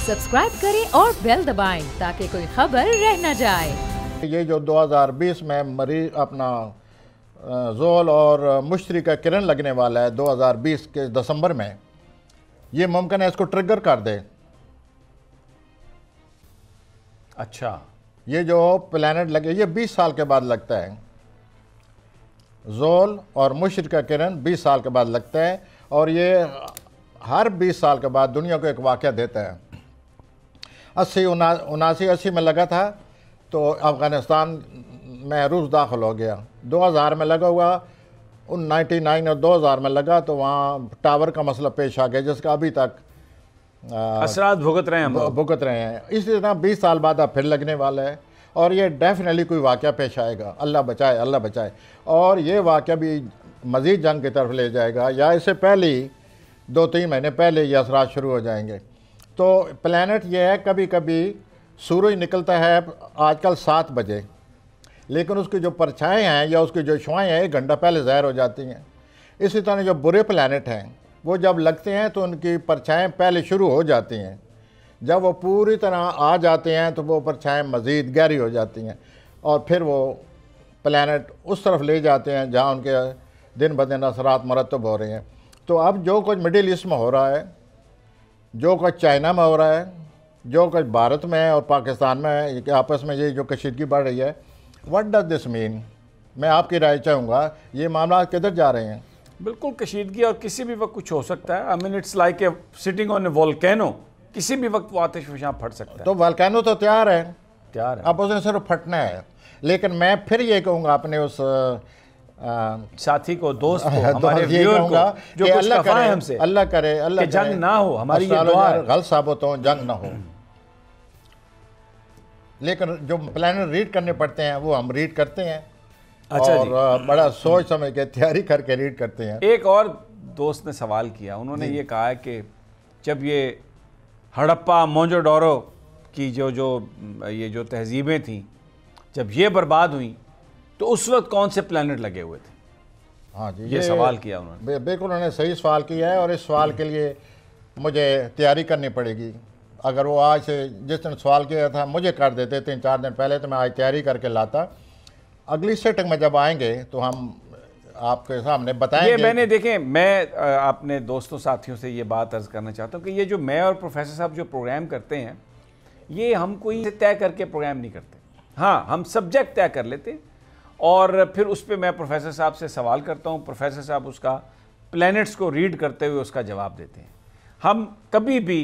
Subscribe करें और bell दबाएं ताकि कोई खबर रह न जाए। ये जो 2020 में मरीज अपना ज़ोल और मुश्तरी का किरण लगने वाला है 2020 के दिसंबर में, ये मुमकिन है इसको ट्रिगर कर दे। अच्छा, ये जो प्लैनेट लगे ये 20 साल के बाद लगता है। ज़ोल और मुश्तरी का किरण 20 साल के बाद लगता है और ये हर 20 साल के बाद दुनिया को एक वाक़या देता है। 80 में लगा था तो अफ़गानिस्तान में रूस दाखिल हो गया। 2000 में लगा हुआ, 99 और 2000 में लगा तो वहाँ टावर का मसला पेश आ गया जिसका अभी तक असरात भुगत रहे हैं। इसी तरह 20 साल बाद अब फिर लगने वाला है और ये डेफिनेटली कोई वाक़या पेश आएगा। अल्लाह बचाए। और ये वाक़या भी मज़ीद जंग की तरफ ले जाएगा या इससे पहले ही 2-3 महीने पहले ये असरात शुरू हो जाएंगे। तो प्लैनेट ये है, कभी कभी सूरज निकलता है आजकल 7 बजे, लेकिन उसकी जो परछाएं हैं या उसकी जो शुआएँ हैं 1 घंटा पहले ज़ाहिर हो जाती हैं। इसी तरह जो बुरे प्लैनेट हैं वो जब लगते हैं तो उनकी परछाएं पहले शुरू हो जाती हैं। जब वो पूरी तरह आ जाते हैं तो वो परछाएं मज़ीद गहरी हो जाती हैं और फिर वो प्लैनेट उस तरफ ले जाते हैं जहाँ उनके दिन ब दिन असरात मरतब हो रहे हैं। तो अब जो कुछ मिडिल ईस्ट में हो रहा है, जो कुछ चाइना में हो रहा है, जो कुछ भारत में और पाकिस्तान में कि आपस में ये जो कशीदगी बढ़ रही है, व्हाट डज दिस मीन? मैं आपकी राय चाहूँगा, ये मामला किधर जा रहे हैं? बिल्कुल कशीदगी और किसी भी वक्त कुछ हो सकता है। I mean it's like a sitting on A volcano, किसी भी वक्त वो आतिशफ़शां फट सकता है। तो वोल्केनो तो तैयार है, अब उसने सिर्फ फटना है। लेकिन मैं फिर ये कहूँगा अपने उस साथी को, दोस्त को, हमारे व्यूअर को जो कुछ कहा है हमसे, अल्लाह करे कि जंग ना हो, हमारी ये दुआ है, गलत साबित हो, जंग ना हो। लेकिन जो प्लान रीड करने पड़ते हैं वो हम रीड करते हैं। अच्छा और बड़ा सोच समझ के तैयारी करके रीड करते हैं। एक और दोस्त ने सवाल किया, उन्होंने ये कहा है कि जब ये हड़प्पा मोहनजोदड़ो की ये जो तहजीबें थीं, जब ये बर्बाद हुई तो उस वक्त कौन से प्लैनेट लगे हुए थे? हाँ जी, ये सवाल किया उन्होंने। बिल्कुल उन्होंने सही सवाल किया है और इस सवाल के लिए मुझे तैयारी करनी पड़ेगी। अगर वो आज से जिस दिन सवाल किया था मुझे कर देते 3-4 दिन पहले तो मैं आज तैयारी करके लाता। अगली सेटिंग में जब आएंगे तो हम आपके सामने बताएंगे। ये मैंने देखें, मैं अपने दोस्तों साथियों से ये बात अर्ज़ करना चाहता हूँ कि ये जो मैं और प्रोफेसर साहब जो प्रोग्राम करते हैं, ये हम कोई तय करके प्रोग्राम नहीं करते। हाँ, हम सब्जेक्ट तय कर लेते हैं और फिर उस पर मैं प्रोफेसर साहब से सवाल करता हूँ, प्रोफेसर साहब उसका प्लैनेट्स को रीड करते हुए उसका जवाब देते हैं। हम कभी भी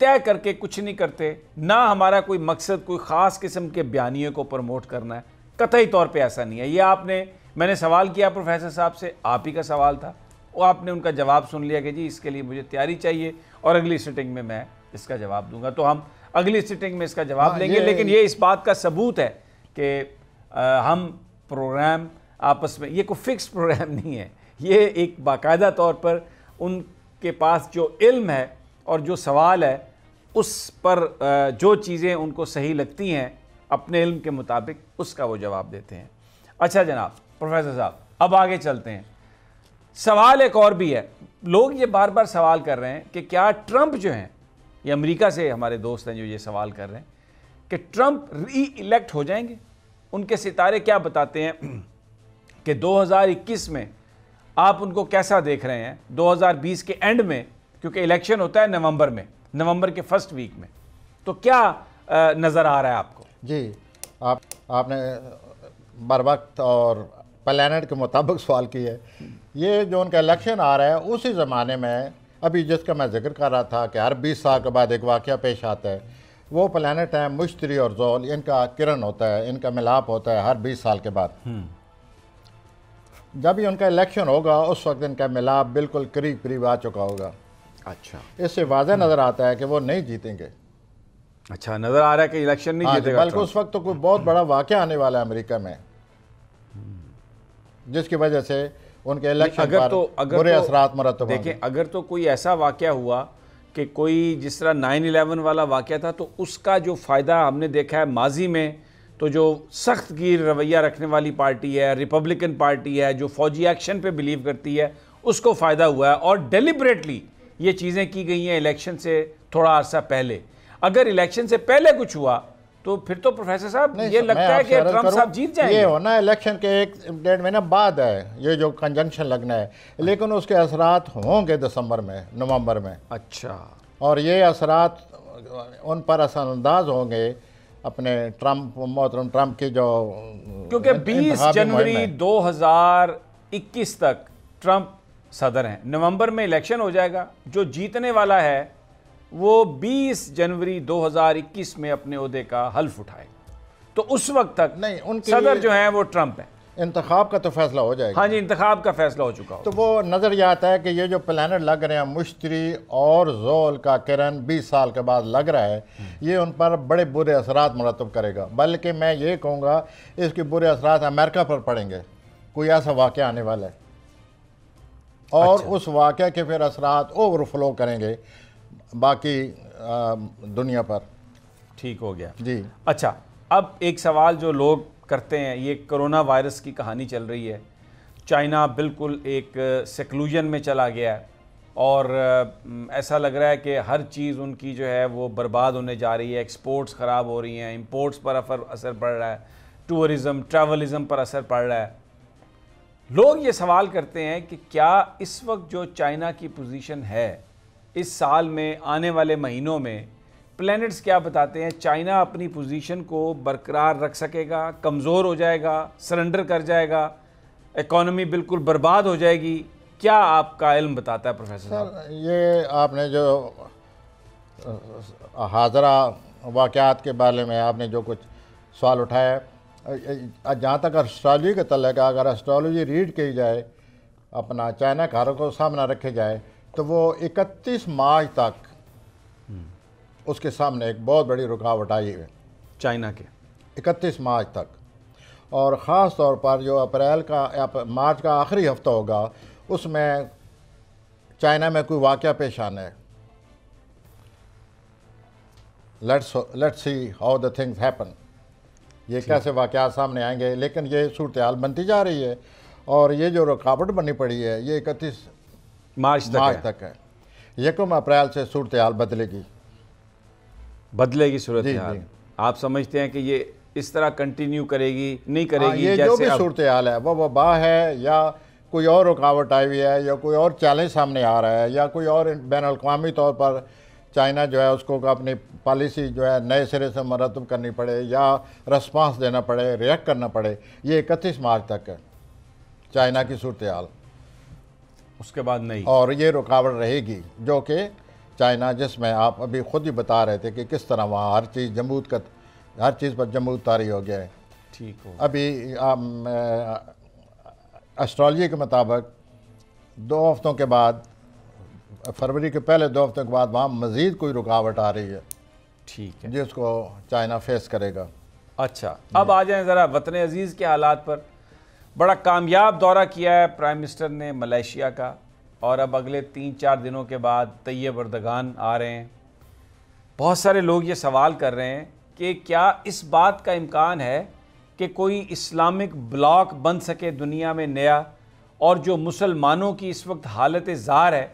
तय करके कुछ नहीं करते, ना हमारा कोई मकसद कोई ख़ास किस्म के बयानिए को प्रमोट करना है, कतई तौर पे ऐसा नहीं है। ये मैंने सवाल किया प्रोफेसर साहब से, आप ही का सवाल था, वो आपने उनका जवाब सुन लिया कि जी इसके लिए मुझे तैयारी चाहिए और अगली सिटिंग में मैं इसका जवाब दूंगा, तो हम अगली सिटिंग में इसका जवाब लेंगे। लेकिन ये इस बात का सबूत है कि हम प्रोग्राम आपस में, ये कोई फिक्स प्रोग्राम नहीं है, ये एक बाकायदा तौर पर उनके पास जो इल्म है और जो सवाल है उस पर जो चीज़ें उनको सही लगती हैं अपने इल्म के मुताबिक उसका वो जवाब देते हैं। अच्छा जनाब प्रोफेसर साहब, अब आगे चलते हैं। सवाल एक और भी है, लोग ये बार बार सवाल कर रहे हैं कि क्या ट्रंप जो हैं, ये अमेरिका से हमारे दोस्त हैं जो ये सवाल कर रहे हैं कि ट्रंप री इलेक्ट हो जाएंगे। उनके सितारे क्या बताते हैं कि 2021 में आप उनको कैसा देख रहे हैं, 2020 के एंड में, क्योंकि इलेक्शन होता है नवंबर में, नवंबर के फर्स्ट वीक में, तो क्या नज़र आ रहा है आपको? जी, आपने बर वक्त और प्लैनेट के मुताबिक सवाल किया है। ये जो उनका इलेक्शन आ रहा है उसी ज़माने में अभी जिसका मैं जिक्र कर रहा था कि हर 20 साल के बाद एक वाक़या पेश आता है, वो प्लैनेट है मुश्तरी और ज़ोल, इनका किरण होता है, इनका मिलाप होता है हर 20 साल के बाद। जब भी उनका इलेक्शन होगा उस वक्त इनका मिलाप बिल्कुल करीब करीब आ चुका होगा। अच्छा, इससे वाज़ह नज़र आता है कि वो नहीं जीतेंगे। अच्छा, नज़र आ रहा है कि इलेक्शन नहीं जीतेगा, बल्कि उस वक्त तो कोई बहुत बड़ा वाक़या आने वाला है अमेरिका में, जिसकी वजह से उनके इलेक्शन पर बुरे असरात मरतब होंगे। देखें, अगर तो कोई ऐसा वाक़या हुआ कि कोई जिस तरह 9/11 वाला वाक़या था, तो उसका जो फ़ायदा हमने देखा है माजी में, तो जो सख्त गिर रवैया रखने वाली पार्टी है, रिपब्लिकन पार्टी है, जो फ़ौजी एक्शन पे बिलीव करती है, उसको फ़ायदा हुआ है और डेलिबरेटली ये चीज़ें की गई हैं इलेक्शन से थोड़ा अर्सा पहले। اگر الیکشن سے پہلے کچھ ہوا تو پھر تو پروفیسر صاحب یہ لگتا ہے کہ ٹرمپ صاحب جیت جائیں گے. یہ ہونا الیکشن کے 1-1.5 مہینہ بعد ہے یہ جو کنجنکشن لگنا ہے, لیکن اس کے اثرات ہوں گے دسمبر میں, نومبر میں. اچھا. اور یہ اثرات ان پر اثر انداز ہوں گے اپنے محترم ٹرمپ کی جو, کیونکہ 20 جنوری 2021 تک ٹرمپ صدر ہیں, نومبر میں الیکشن ہو جائے گا, جو جیتنے والا ہے وہ 20 جنوری 2021 میں اپنے عہدے کا حلف اٹھائے گا, تو اس وقت تک نہیں ان کی صدر جو ہیں وہ ٹرمپ ہیں. انتخاب کا تو فیصلہ ہو جائے گا. ہاں جی, انتخاب کا فیصلہ ہو چکا ہو. تو وہ نظر یہ آتا ہے کہ یہ جو پلانٹ لگ رہے ہیں مشتری اور زول کا کرن 20 سال کے بعد لگ رہا ہے, یہ ان پر بڑے برے اثرات مرتب کرے گا. بلکہ میں یہ کہوں گا اس کے برے اثرات امریکہ پر پڑیں گے. کوئی ایسا واقعہ آنے والا ہے اور اس واقعہ کے پھر اثرات اوور فلو کریں گے باقی دنیا پر. ٹھیک ہو گیا جی. اچھا, اب ایک سوال جو لوگ کرتے ہیں, یہ کرونا وائرس کی کہانی چل رہی ہے, چائنا بالکل ایک سیکلوژن میں چلا گیا ہے اور ایسا لگ رہا ہے کہ ہر چیز ان کی جو ہے وہ برباد ہونے جا رہی ہے, ایکسپورٹس خراب ہو رہی ہیں, امپورٹس پر اثر پڑ رہا ہے, ٹورزم ٹریولزم پر اثر پڑ رہا ہے. لوگ یہ سوال کرتے ہیں کہ کیا اس وقت جو چائنا کی پوزیشن ہے اس سال میں, آنے والے مہینوں میں پلینٹس کیا بتاتے ہیں, چائنا اپنی پوزیشن کو برقرار رکھ سکے گا, کمزور ہو جائے گا, سرنڈر کر جائے گا, اکانومی بالکل برباد ہو جائے گی؟ کیا آپ کا علم بتاتا ہے پروفیسر صاحب؟ یہ آپ نے جو حاضرہ واقعات کے بارے میں آپ نے جو کچھ سوال اٹھایا ہے, جہاں تک اسٹرالوجی کا تعلق ہے, اگر اسٹرالوجی ریڈ کی جائے, اپنا چائنا کا کو سامنا رکھے جائے, تو وہ 31 مارچ تک اس کے سامنے ایک بہت بڑی رکاوٹ آئی ہے چائنا کے 31 مارچ تک. اور خاص طور پر جو مارچ کا آخری ہفتہ ہوگا اس میں چائنا میں کوئی واقعہ پیش آنا ہے. Let's see how the things happen. یہ کیسے واقعات سامنے آئیں گے, لیکن یہ صورتحال بنتی جا رہی ہے اور یہ جو رکاوٹ بنی پڑی ہے یہ 31 مارچ تک ہے. 1 اپریل سے صورتحال بدلے گی صورتحال. آپ سمجھتے ہیں کہ یہ اس طرح کنٹینیو کرے گی, نہیں کرے گی؟ یہ جو بھی صورتحال ہے, وہ وبا ہے یا کوئی اور رکاوٹ آئی ہوئی ہے یا کوئی اور چیلنج سامنے آ رہا ہے یا کوئی اور بین الاقوامی طور پر چائنا جو ہے اس کو اپنی پالیسی جو ہے نئے سرے سے مرتب کرنی پڑے یا رسپانس دینا پڑے, ریئیکٹ کرنا پڑے, یہ 31 مارچ تک ہے چائنا کی صورتحال. اس کے بعد نہیں, اور یہ رکاوٹ رہے گی جو کہ چائنا, جس میں آپ ابھی خود ہی بتا رہے تھے کہ کس طرح وہاں ہر چیز پر جمود طاری ہو گیا ہے. ٹھیک ہو. ابھی اسٹرالوجی کے مطابق 2 ہفتوں کے بعد, فروری کے پہلے 2 ہفتوں کے بعد وہاں مزید کوئی رکاوٹ آ رہی ہے. ٹھیک ہے, جس کو چائنا فیس کرے گا. اچھا, اب آ جائیں ذرا وطن عزیز کے حالات پر. بڑا کامیاب دورہ کیا ہے پرائم منسٹر نے ملیشیا کا, اور اب اگلے 3-4 دنوں کے بعد طیب اردگان آ رہے ہیں. بہت سارے لوگ یہ سوال کر رہے ہیں کہ کیا اس بات کا امکان ہے کہ کوئی اسلامک بلاک بن سکے دنیا میں نیا, اور جو مسلمانوں کی اس وقت حالت زار ہے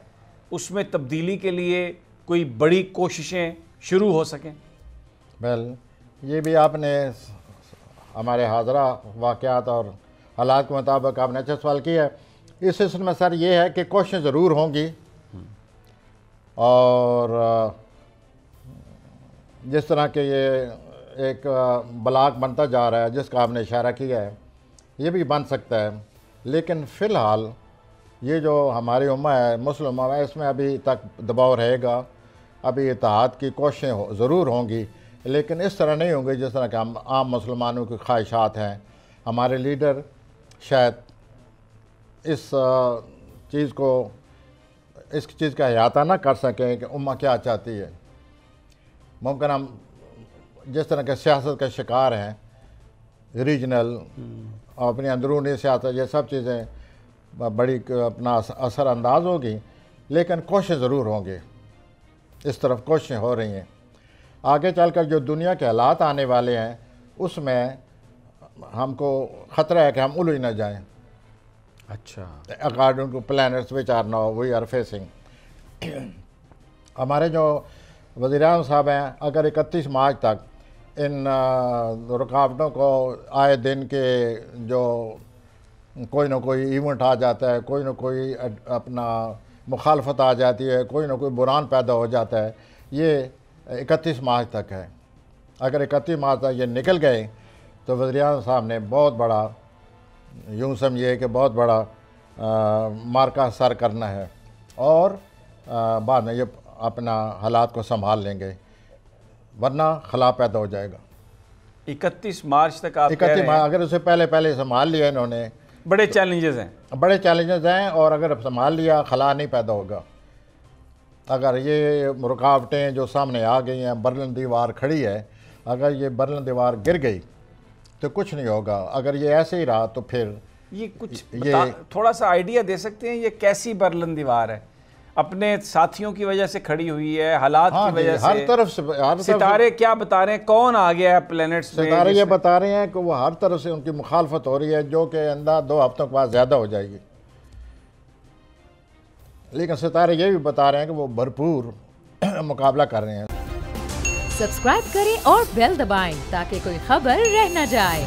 اس میں تبدیلی کے لیے کوئی بڑی کوششیں شروع ہو سکیں؟ یہ بھی آپ نے ہمارے حاضرہ واقعات اور حالات کے مطابق آپ نے اچھا سوال کیا ہے. اس سلسلے میں سر یہ ہے کہ کوششیں ضرور ہوں گی, اور جس طرح کہ یہ ایک بلاک بنتا جا رہا ہے جس کا آپ نے اشارہ کیا ہے, یہ بھی بن سکتا ہے. لیکن فی الحال یہ جو ہماری امت ہے, مسلم امت ہے, اس میں ابھی تک دباؤ رہے گا. ابھی اتحاد کی کوششیں ضرور ہوں گی, لیکن اس طرح نہیں ہوں گی جس طرح کہ عام مسلمانوں کی خواہشات ہیں. ہمارے لیڈر شاید اس چیز کا احاطہ نہ کر سکیں کہ امت کیا چاہتی ہے. ممکن ہم جس طرح کے سیاست کا شکار ہیں, ریجنل اور اپنی اندرونی سیاست, یہ سب چیزیں بڑی اپنا اثر انداز ہوگی, لیکن کوششیں ضرور ہوں گی. اس طرف کوششیں ہو رہی ہیں. آگے چل کر جو دنیا کے حالات آنے والے ہیں اس میں ہم کو خطرہ ہے کہ ہم الجھ نہ جائیں. اچھا, according to plants which are now we are facing. ہمارے جو वज़ीर-ए-आज़म साहब हैं, अगर 31 मार्च तक इन रुकावटों को आए दिन के जो कोई ना कोई इवेंट आ जाता है, कोई ना कोई अपना मुखालफत आ जाती है, कोई ना कोई बुरान पैदा हो जाता है, ये 31 मार्च तक है। अगर 31 मार्च तक ये निकल गए तो वज़ीर-ए-आज़म साहब ने बहुत बड़ा, यूँ समझिए कि बहुत बड़ा मार्का सर करना है, और बाद में ये अपना हालात को संभाल लेंगे, वरना खला पैदा हो जाएगा। 31 मार्च तक आप 31 मार्च, अगर उसे पहले संभाल लिया इन्होंने, बड़े चैलेंजेस हैं, बड़े चैलेंजेस हैं, और अगर संभाल लिया खला नहीं पैदा होगा। अगर ये रुकावटें जो सामने आ गई हैं, बर्लिन दीवार खड़ी है, अगर ये बर्लिन दीवार गिर गई तो कुछ नहीं होगा। अगर ये ऐसे ही रहा तो फिर ये कुछ थोड़ा सा आइडिया दे सकते हैं, ये कैसी बर्लिन दीवार है? अपने साथियों की वजह से खड़ी हुई है, हालात की वजह से, हर तरफ से सितारे क्या बता रहे हैं, कौन आ गया है प्लैनेट्स में? सितारे ये बता रहे हैं कि वो हर तरफ से उनकी मुखालफत हो रही है, जो कि अंदर 2 हफ्तों के बाद ज़्यादा हो जाएगी। लेकिन सितारे ये भी बता रहे हैं कि वो भरपूर मुकाबला कर रहे हैं। सब्सक्राइब करें और बेल दबाएं ताकि कोई खबर रह न जाए।